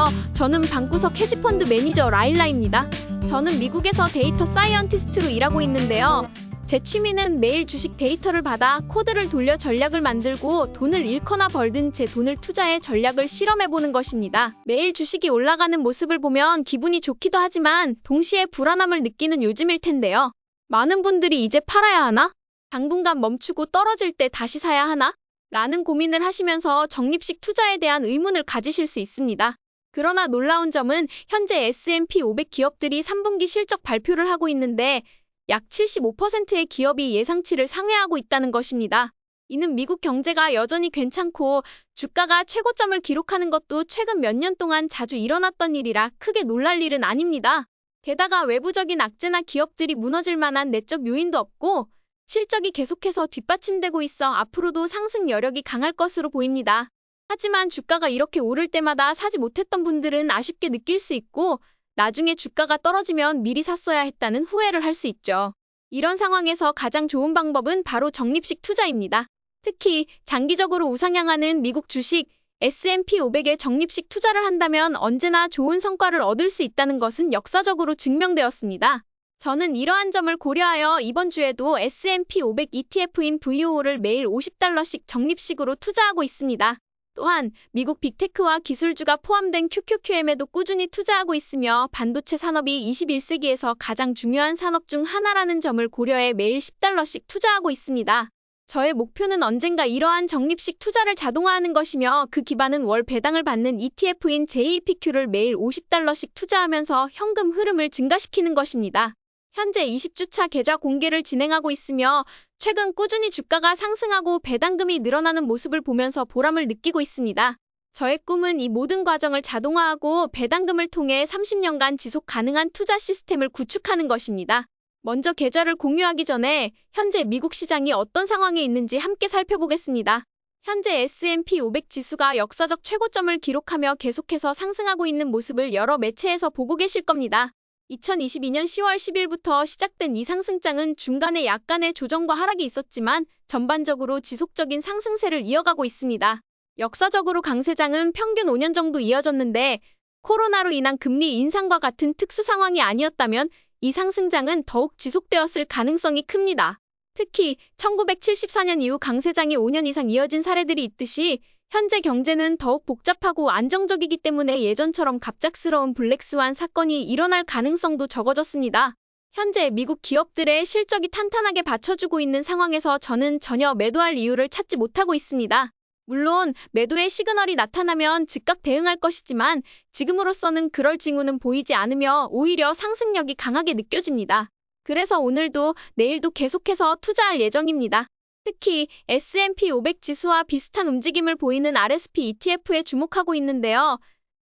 안녕하세요. 저는 방구석 헤지펀드 매니저 라일라입니다. 저는 미국에서 데이터 사이언티스트로 일하고 있는데요. 제 취미는 매일 주식 데이터를 받아 코드를 돌려 전략을 만들고 돈을 잃거나 벌든 제 돈을 투자해 전략을 실험해보는 것입니다. 매일 주식이 올라가는 모습을 보면 기분이 좋기도 하지만 동시에 불안함을 느끼는 요즘일 텐데요. 많은 분들이 이제 팔아야 하나? 당분간 멈추고 떨어질 때 다시 사야 하나? 라는 고민을 하시면서 적립식 투자에 대한 의문을 가지실 수 있습니다. 그러나 놀라운 점은 현재 S&P 500 기업들이 3분기 실적 발표를 하고 있는데 약 75%의 기업이 예상치를 상회하고 있다는 것입니다. 이는 미국 경제가 여전히 괜찮고 주가가 최고점을 기록하는 것도 최근 몇 년 동안 자주 일어났던 일이라 크게 놀랄 일은 아닙니다. 게다가 외부적인 악재나 기업들이 무너질 만한 내적 요인도 없고 실적이 계속해서 뒷받침되고 있어 앞으로도 상승 여력이 강할 것으로 보입니다. 하지만 주가가 이렇게 오를 때마다 사지 못했던 분들은 아쉽게 느낄 수 있고 나중에 주가가 떨어지면 미리 샀어야 했다는 후회를 할 수 있죠. 이런 상황에서 가장 좋은 방법은 바로 적립식 투자입니다. 특히 장기적으로 우상향하는 미국 주식 S&P 500에 적립식 투자를 한다면 언제나 좋은 성과를 얻을 수 있다는 것은 역사적으로 증명되었습니다. 저는 이러한 점을 고려하여 이번 주에도 S&P 500 ETF인 VOO를 매일 $50씩 적립식으로 투자하고 있습니다. 또한 미국 빅테크와 기술주가 포함된 QQQM에도 꾸준히 투자하고 있으며 반도체 산업이 21세기에서 가장 중요한 산업 중 하나라는 점을 고려해 매일 $10씩 투자하고 있습니다. 저의 목표는 언젠가 이러한 적립식 투자를 자동화하는 것이며 그 기반은 월 배당을 받는 ETF인 JEPQ를 매일 $50씩 투자하면서 현금 흐름을 증가시키는 것입니다. 현재 20주차 계좌 공개를 진행하고 있으며 최근 꾸준히 주가가 상승하고 배당금이 늘어나는 모습을 보면서 보람을 느끼고 있습니다. 저의 꿈은 이 모든 과정을 자동화하고 배당금을 통해 30년간 지속 가능한 투자 시스템을 구축하는 것입니다. 먼저 계좌를 공유하기 전에 현재 미국 시장이 어떤 상황에 있는지 함께 살펴보겠습니다. 현재 S&P 500 지수가 역사적 최고점을 기록하며 계속해서 상승하고 있는 모습을 여러 매체에서 보고 계실 겁니다. 2022년 10월 10일부터 시작된 이 상승장은 중간에 약간의 조정과 하락이 있었지만 전반적으로 지속적인 상승세를 이어가고 있습니다. 역사적으로 강세장은 평균 5년 정도 이어졌는데 코로나로 인한 금리 인상과 같은 특수 상황이 아니었다면 이 상승장은 더욱 지속되었을 가능성이 큽니다. 특히 1974년 이후 강세장이 5년 이상 이어진 사례들이 있듯이 현재 경제는 더욱 복잡하고 안정적이기 때문에 예전처럼 갑작스러운 블랙스완 사건이 일어날 가능성도 적어졌습니다. 현재 미국 기업들의 실적이 탄탄하게 받쳐주고 있는 상황에서 저는 전혀 매도할 이유를 찾지 못하고 있습니다. 물론 매도의 시그널이 나타나면 즉각 대응할 것이지만 지금으로서는 그럴 징후는 보이지 않으며 오히려 상승력이 강하게 느껴집니다. 그래서 오늘도 내일도 계속해서 투자할 예정입니다. 특히 S&P 500 지수와 비슷한 움직임을 보이는 RSP ETF에 주목하고 있는데요.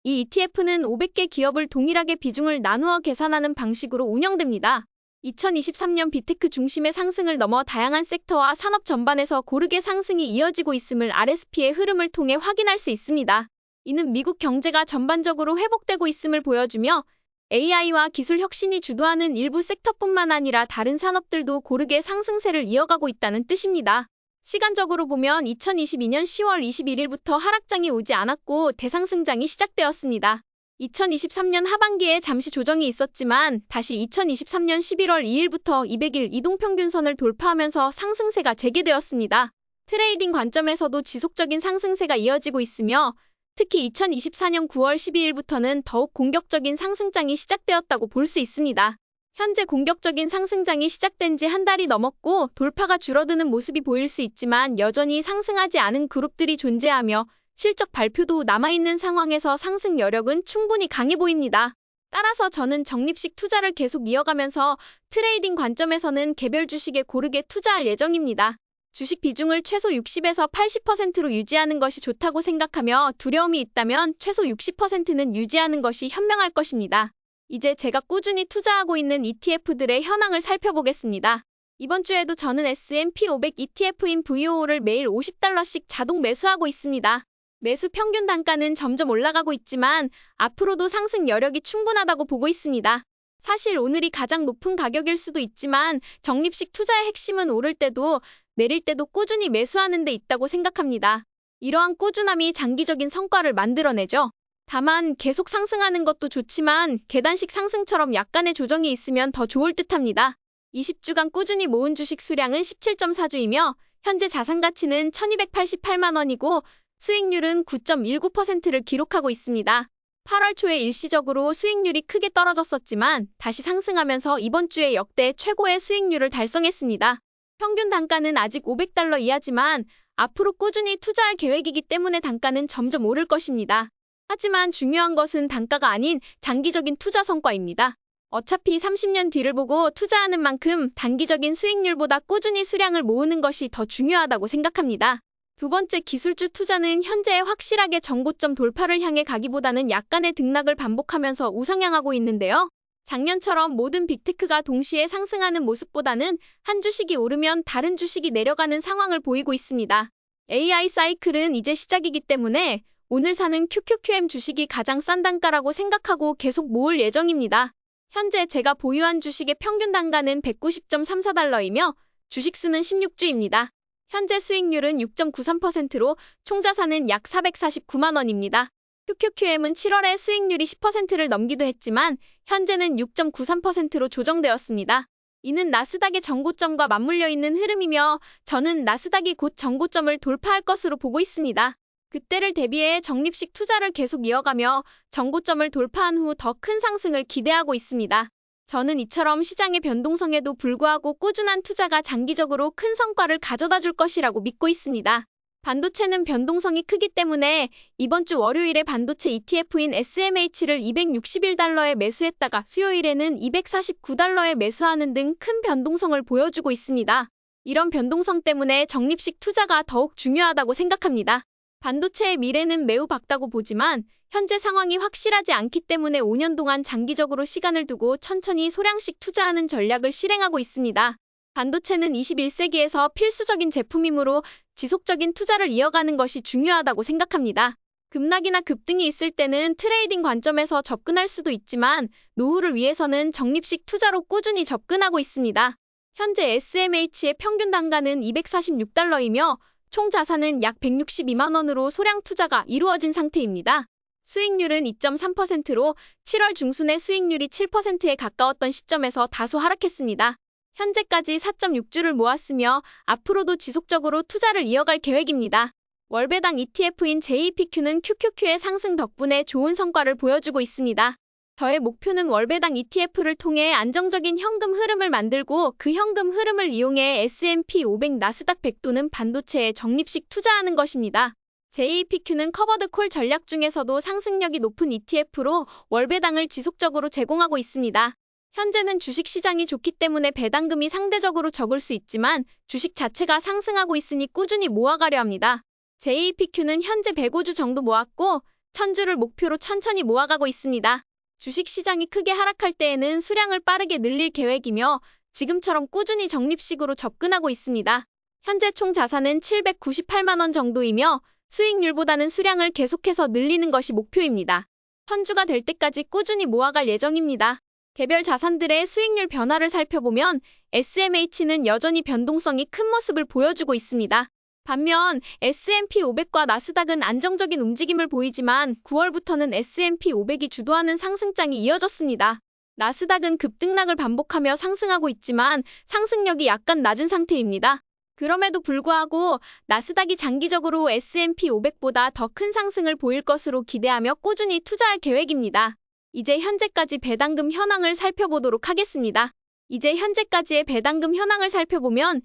이 ETF는 500개 기업을 동일하게 비중을 나누어 계산하는 방식으로 운영됩니다. 2023년 빅테크 중심의 상승을 넘어 다양한 섹터와 산업 전반에서 고르게 상승이 이어지고 있음을 RSP의 흐름을 통해 확인할 수 있습니다. 이는 미국 경제가 전반적으로 회복되고 있음을 보여주며 AI와 기술 혁신이 주도하는 일부 섹터뿐만 아니라 다른 산업들도 고르게 상승세를 이어가고 있다는 뜻입니다. 시간적으로 보면 2022년 10월 21일부터 하락장이 오지 않았고 대상승장이 시작되었습니다. 2023년 하반기에 잠시 조정이 있었지만 다시 2023년 11월 2일부터 200일 이동평균선을 돌파하면서 상승세가 재개되었습니다. 트레이딩 관점에서도 지속적인 상승세가 이어지고 있으며 특히 2024년 9월 12일부터는 더욱 공격적인 상승장이 시작되었다고 볼 수 있습니다. 현재 공격적인 상승장이 시작된 지 한 달이 넘었고 돌파가 줄어드는 모습이 보일 수 있지만 여전히 상승하지 않은 그룹들이 존재하며 실적 발표도 남아있는 상황에서 상승 여력은 충분히 강해 보입니다. 따라서 저는 적립식 투자를 계속 이어가면서 트레이딩 관점에서는 개별 주식에 고르게 투자할 예정입니다. 주식 비중을 최소 60에서 80%로 유지하는 것이 좋다고 생각하며 두려움이 있다면 최소 60%는 유지하는 것이 현명할 것입니다. 이제 제가 꾸준히 투자하고 있는 ETF들의 현황을 살펴보겠습니다. 이번 주에도 저는 S&P 500 ETF인 VOO를 매일 $50씩 자동 매수하고 있습니다. 매수 평균 단가는 점점 올라가고 있지만 앞으로도 상승 여력이 충분하다고 보고 있습니다. 사실 오늘이 가장 높은 가격일 수도 있지만 적립식 투자의 핵심은 오를 때도 내릴 때도 꾸준히 매수하는 데 있다고 생각합니다. 이러한 꾸준함이 장기적인 성과를 만들어내죠. 다만 계속 상승하는 것도 좋지만 계단식 상승처럼 약간의 조정이 있으면 더 좋을 듯합니다. 20주간 꾸준히 모은 주식 수량은 17.4주이며 현재 자산 가치는 1288만 원이고 수익률은 9.19%를 기록하고 있습니다. 8월 초에 일시적으로 수익률이 크게 떨어졌었지만 다시 상승하면서 이번 주에 역대 최고의 수익률을 달성했습니다. 평균 단가는 아직 $500 이하지만 앞으로 꾸준히 투자할 계획이기 때문에 단가는 점점 오를 것입니다. 하지만 중요한 것은 단가가 아닌 장기적인 투자 성과입니다. 어차피 30년 뒤를 보고 투자하는 만큼 단기적인 수익률보다 꾸준히 수량을 모으는 것이 더 중요하다고 생각합니다. 두 번째, 기술주 투자는 현재 확실하게 전고점 돌파를 향해 가기보다는 약간의 등락을 반복하면서 우상향하고 있는데요. 작년처럼 모든 빅테크가 동시에 상승하는 모습보다는 한 주식이 오르면 다른 주식이 내려가는 상황을 보이고 있습니다. AI 사이클은 이제 시작이기 때문에 오늘 사는 QQQM 주식이 가장 싼 단가라고 생각하고 계속 모을 예정입니다. 현재 제가 보유한 주식의 평균 단가는 $190.34이며 주식수는 16주입니다. 현재 수익률은 6.93%로 총 자산은 약 449만 원입니다. QQQM은 7월에 수익률이 10%를 넘기도 했지만 현재는 6.93%로 조정되었습니다. 이는 나스닥의 정고점과 맞물려 있는 흐름이며 저는 나스닥이 곧 정고점을 돌파할 것으로 보고 있습니다. 그때를 대비해 적립식 투자를 계속 이어가며 정고점을 돌파한 후 더 큰 상승을 기대하고 있습니다. 저는 이처럼 시장의 변동성에도 불구하고 꾸준한 투자가 장기적으로 큰 성과를 가져다 줄 것이라고 믿고 있습니다. 반도체는 변동성이 크기 때문에 이번 주 월요일에 반도체 ETF인 SMH를 $261에 매수했다가 수요일에는 $249에 매수하는 등 큰 변동성을 보여주고 있습니다. 이런 변동성 때문에 적립식 투자가 더욱 중요하다고 생각합니다. 반도체의 미래는 매우 밝다고 보지만 현재 상황이 확실하지 않기 때문에 5년 동안 장기적으로 시간을 두고 천천히 소량씩 투자하는 전략을 실행하고 있습니다. 반도체는 21세기에서 필수적인 제품이므로 지속적인 투자를 이어가는 것이 중요하다고 생각합니다. 급락이나 급등이 있을 때는 트레이딩 관점에서 접근할 수도 있지만 노후를 위해서는 적립식 투자로 꾸준히 접근하고 있습니다. 현재 SMH의 평균 단가는 $246이며 총 자산은 약 162만 원으로 소량 투자가 이루어진 상태입니다. 수익률은 2.3%로 7월 중순에 수익률이 7%에 가까웠던 시점에서 다소 하락했습니다. 현재까지 4.6주를 모았으며 앞으로도 지속적으로 투자를 이어갈 계획입니다. 월배당 ETF인 JEPQ는 QQQ의 상승 덕분에 좋은 성과를 보여주고 있습니다. 저의 목표는 월배당 ETF를 통해 안정적인 현금 흐름을 만들고 그 현금 흐름을 이용해 S&P 500 나스닥 100 또는 반도체에 적립식 투자하는 것입니다. JEPQ는 커버드 콜 전략 중에서도 상승력이 높은 ETF로 월배당을 지속적으로 제공하고 있습니다. 현재는 주식시장이 좋기 때문에 배당금이 상대적으로 적을 수 있지만 주식 자체가 상승하고 있으니 꾸준히 모아가려 합니다. JEPQ는 현재 105주 정도 모았고 1000주를 목표로 천천히 모아가고 있습니다. 주식시장이 크게 하락할 때에는 수량을 빠르게 늘릴 계획이며 지금처럼 꾸준히 적립식으로 접근하고 있습니다. 현재 총 자산은 798만 원 정도이며 수익률보다는 수량을 계속해서 늘리는 것이 목표입니다. 1000주가 될 때까지 꾸준히 모아갈 예정입니다. 개별 자산들의 수익률 변화를 살펴보면 SMH는 여전히 변동성이 큰 모습을 보여주고 있습니다. 반면 S&P 500과 나스닥은 안정적인 움직임을 보이지만 9월부터는 S&P 500이 주도하는 상승장이 이어졌습니다. 나스닥은 급등락을 반복하며 상승하고 있지만 상승력이 약간 낮은 상태입니다. 그럼에도 불구하고 나스닥이 장기적으로 S&P 500보다 더 큰 상승을 보일 것으로 기대하며 꾸준히 투자할 계획입니다. 이제 현재까지 배당금 현황을 살펴보도록 하겠습니다. 이제 현재까지의 배당금 현황을 살펴보면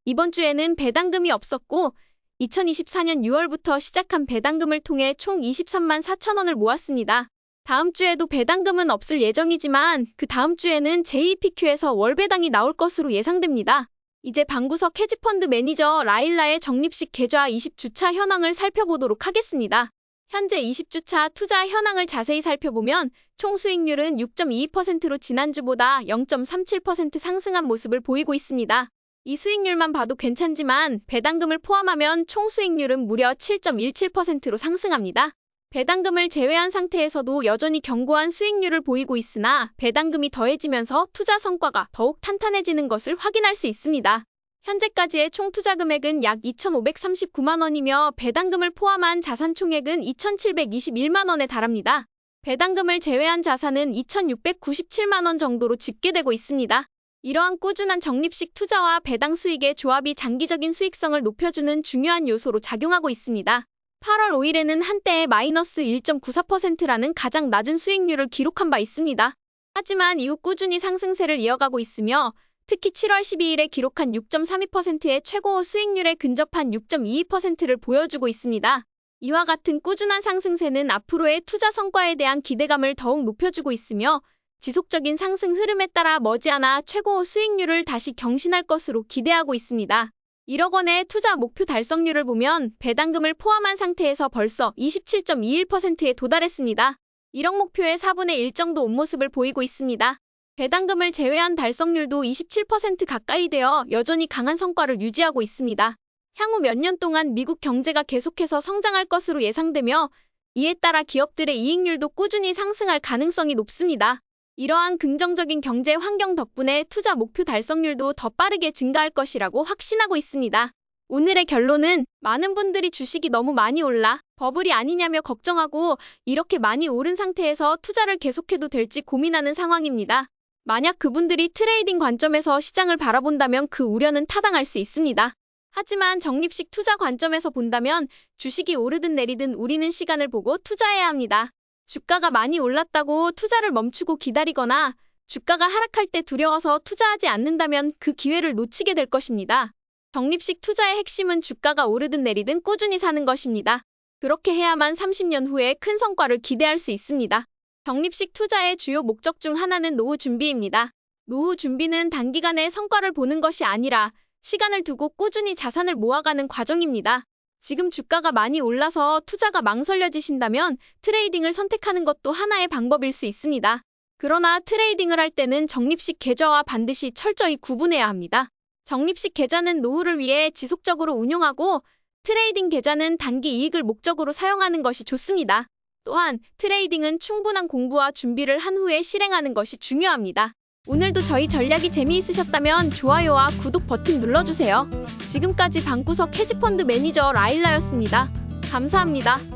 이번 주에는 배당금이 없었고 2024년 6월부터 시작한 배당금을 통해 총 23만 4천 원을 모았습니다. 다음 주에도 배당금은 없을 예정이지만 그 다음 주에는 JEPQ에서 월배당이 나올 것으로 예상됩니다. 이제 방구석 헤지펀드 매니저 라일라의 적립식 계좌 20주차 현황을 살펴보도록 하겠습니다. 현재 20주차 투자 현황을 자세히 살펴보면 총 수익률은 6.22%로 지난주보다 0.37% 상승한 모습을 보이고 있습니다. 이 수익률만 봐도 괜찮지만 배당금을 포함하면 총 수익률은 무려 7.17%로 상승합니다. 배당금을 제외한 상태에서도 여전히 견고한 수익률을 보이고 있으나 배당금이 더해지면서 투자 성과가 더욱 탄탄해지는 것을 확인할 수 있습니다. 현재까지의 총 투자 금액은 약 2,539만 원이며 배당금을 포함한 자산 총액은 2,721만 원에 달합니다. 배당금을 제외한 자산은 2,697만 원 정도로 집계되고 있습니다. 이러한 꾸준한 적립식 투자와 배당 수익의 조합이 장기적인 수익성을 높여주는 중요한 요소로 작용하고 있습니다. 8월 5일에는 한때의 마이너스 1.94%라는 가장 낮은 수익률을 기록한 바 있습니다. 하지만 이후 꾸준히 상승세를 이어가고 있으며 특히 7월 12일에 기록한 6.32%의 최고 수익률에 근접한 6.22%를 보여주고 있습니다. 이와 같은 꾸준한 상승세는 앞으로의 투자 성과에 대한 기대감을 더욱 높여주고 있으며 지속적인 상승 흐름에 따라 머지않아 최고 수익률을 다시 경신할 것으로 기대하고 있습니다. 1억 원의 투자 목표 달성률을 보면 배당금을 포함한 상태에서 벌써 27.21%에 도달했습니다. 1억 목표의 4분의 1 정도 온 모습을 보이고 있습니다. 배당금을 제외한 달성률도 27% 가까이 되어 여전히 강한 성과를 유지하고 있습니다. 향후 몇 년 동안 미국 경제가 계속해서 성장할 것으로 예상되며 이에 따라 기업들의 이익률도 꾸준히 상승할 가능성이 높습니다. 이러한 긍정적인 경제 환경 덕분에 투자 목표 달성률도 더 빠르게 증가할 것이라고 확신하고 있습니다. 오늘의 결론은 많은 분들이 주식이 너무 많이 올라 버블이 아니냐며 걱정하고 이렇게 많이 오른 상태에서 투자를 계속해도 될지 고민하는 상황입니다. 만약 그분들이 트레이딩 관점에서 시장을 바라본다면 그 우려는 타당할 수 있습니다. 하지만 적립식 투자 관점에서 본다면 주식이 오르든 내리든 우리는 시간을 보고 투자해야 합니다. 주가가 많이 올랐다고 투자를 멈추고 기다리거나 주가가 하락할 때 두려워서 투자하지 않는다면 그 기회를 놓치게 될 것입니다. 적립식 투자의 핵심은 주가가 오르든 내리든 꾸준히 사는 것입니다. 그렇게 해야만 30년 후에 큰 성과를 기대할 수 있습니다. 적립식 투자의 주요 목적 중 하나는 노후 준비입니다. 노후 준비는 단기간에 성과를 보는 것이 아니라 시간을 두고 꾸준히 자산을 모아가는 과정입니다. 지금 주가가 많이 올라서 투자가 망설여지신다면 트레이딩을 선택하는 것도 하나의 방법일 수 있습니다. 그러나 트레이딩을 할 때는 적립식 계좌와 반드시 철저히 구분해야 합니다. 적립식 계좌는 노후를 위해 지속적으로 운용하고 트레이딩 계좌는 단기 이익을 목적으로 사용하는 것이 좋습니다. 또한 트레이딩은 충분한 공부와 준비를 한 후에 실행하는 것이 중요합니다. 오늘도 저희 전략이 재미있으셨다면 좋아요와 구독 버튼 눌러주세요. 지금까지 방구석 헤지펀드 매니저 라일라였습니다. 감사합니다.